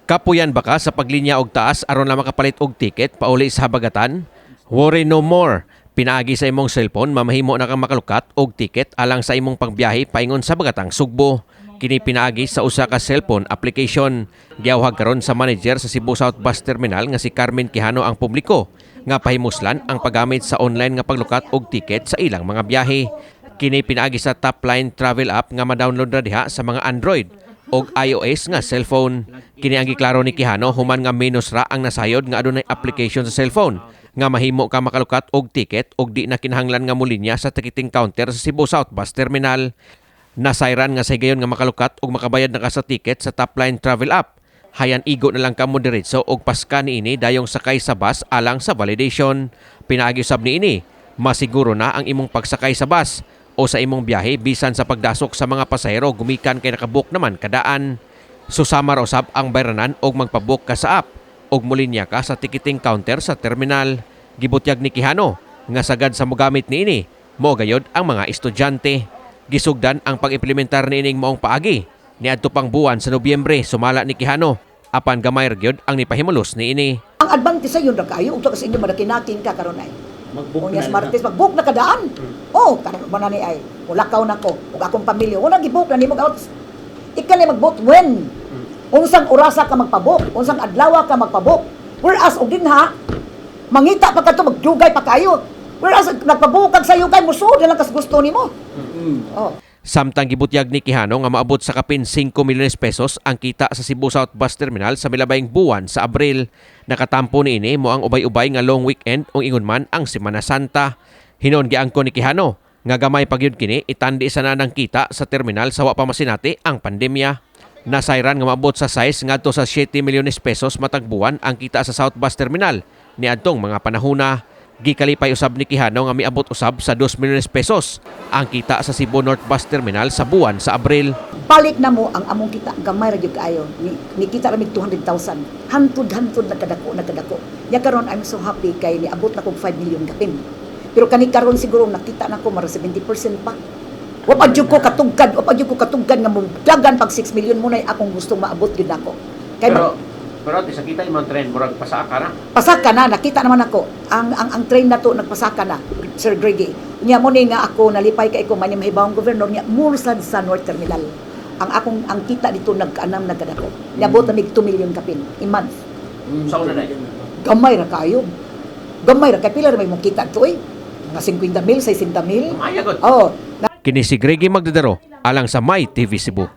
Kapuyan ba ka sa paglinya og taas aron na makapalit og ticket pauli sa habagatan? Worry no more. Pinaagi sa imong cellphone mamahimo na kang makalukat og ticket alang sa imong pagbiyahe paingon sa Bagatang Sugbo. Kini pinaagi sa usa ka cellphone application. Giawhag karon sa manager sa Cebu South Bus Terminal nga si Carmen Quijano ang publiko nga pahimuslan ang paggamit sa online nga paglukat og ticket sa ilang mga biyahe. Kini pinaagi sa Topline Travel app nga ma-download na diha sa mga Android og iOS nga cellphone. Kini ang giklaro ni Quijano human nga menos ra ang nasayod nga adunay application sa cellphone nga mahimo ka makalukat og ticket og di na kinahanglan nga mulinya sa ticketing counter sa Cebu South Bus Terminal. Nasayran nga sa higayon nga makalukat og makabayad na ka sa ticket sa Topline Travel app. Hayan igo na lang ka mo diretso og paska niini dayong sakay sa bus alang sa validation. Pinaagi usab niini, masiguro na ang imong pagsakay sa bus o sa imong biyahe bisan sa pagdasok sa mga pasahero gumikan kay nakabook naman kadaan. Susama ra usab ang bayranan og magpabook ka sa app og mulinya ka sa ticketing counter sa terminal. Gibutyag ni Quijano nga sagad sa mogamit niini mo gayod ang mga estudyante. Gisugdan ang pag-implementar niining maong paagi niadto pang buwan sa Nobyembre sumala ni Quijano apan gamay ra gyud ang nipahimulos niini. Ang advantage sa yun ra kayo ug sa inyo madakinakin ka karon ay. Mag-book Unyas na Martes mag-book na kadaan. Oh, karon man ni ay ulakaw nako ug akong pamilya wala gi-book na nimo out. Ikali mag-book when unsang orasa ka magpabook, unsang adlaw ka magpabook. Whereas og dinha mangita pa kadto magdugay pa kayo. Whereas nagpabook kag sayo kay musud lang kas gusto nimo. Oh. Samtang gibutyag ni Quijano nga maabot sa kapin 5 milyones pesos ang kita sa Cebu South Bus Terminal sa milabayng buwan sa Abril. Nakatampo niini mo ang ubay-ubay nga long weekend o ingon man ang Semana Santa. Hinon giangko ni Quijano nga gamay pagyud kini itandi sa nanang kita sa terminal sa wa pa masinati ang pandemya. Nasayran nga maabot sa size ngadto sa 7 milyones pesos matag buwan ang kita sa South Bus Terminal niadtong mga panahona. Gikalipay usab ni Quijano nga miabot usab sa 2 milyones pesos ang kita sa Cebu North Bus Terminal sa buwan sa Abril. Palit na mo ang among kita gamay ra gyud kaayo. Ni kita ra mig 200,000. Hantud nagkadako. Nya karon I'm so happy kay niabot na kog 5 million kapin. Pero kani karon siguro nakita na ko mara 70% pa. Wa pa jud ko katugkad nga mo dagan pag 6 million mo nay akong gustong maabot gyud nako. Kay Pero sa kita imong trend murag pasaka na. pasaka na, nakita naman ako. Ang train na to nagpasaka na, Sir Greggy. Nya mo ni nga ako nalipay kay ko man yung mahibawang gobernador nya mursad sa North Terminal. Ang kita dito nagkanam nagkadako. Niabot na mig 2 million kapin in month. Sa una na. Gamay ra kayo. Gamay ra kay pila ra may mong kita to eh. Mga 50,000, 60,000. Mayagot. Oh, Kini si Greggy Magdadaro alang sa My TV Cebu.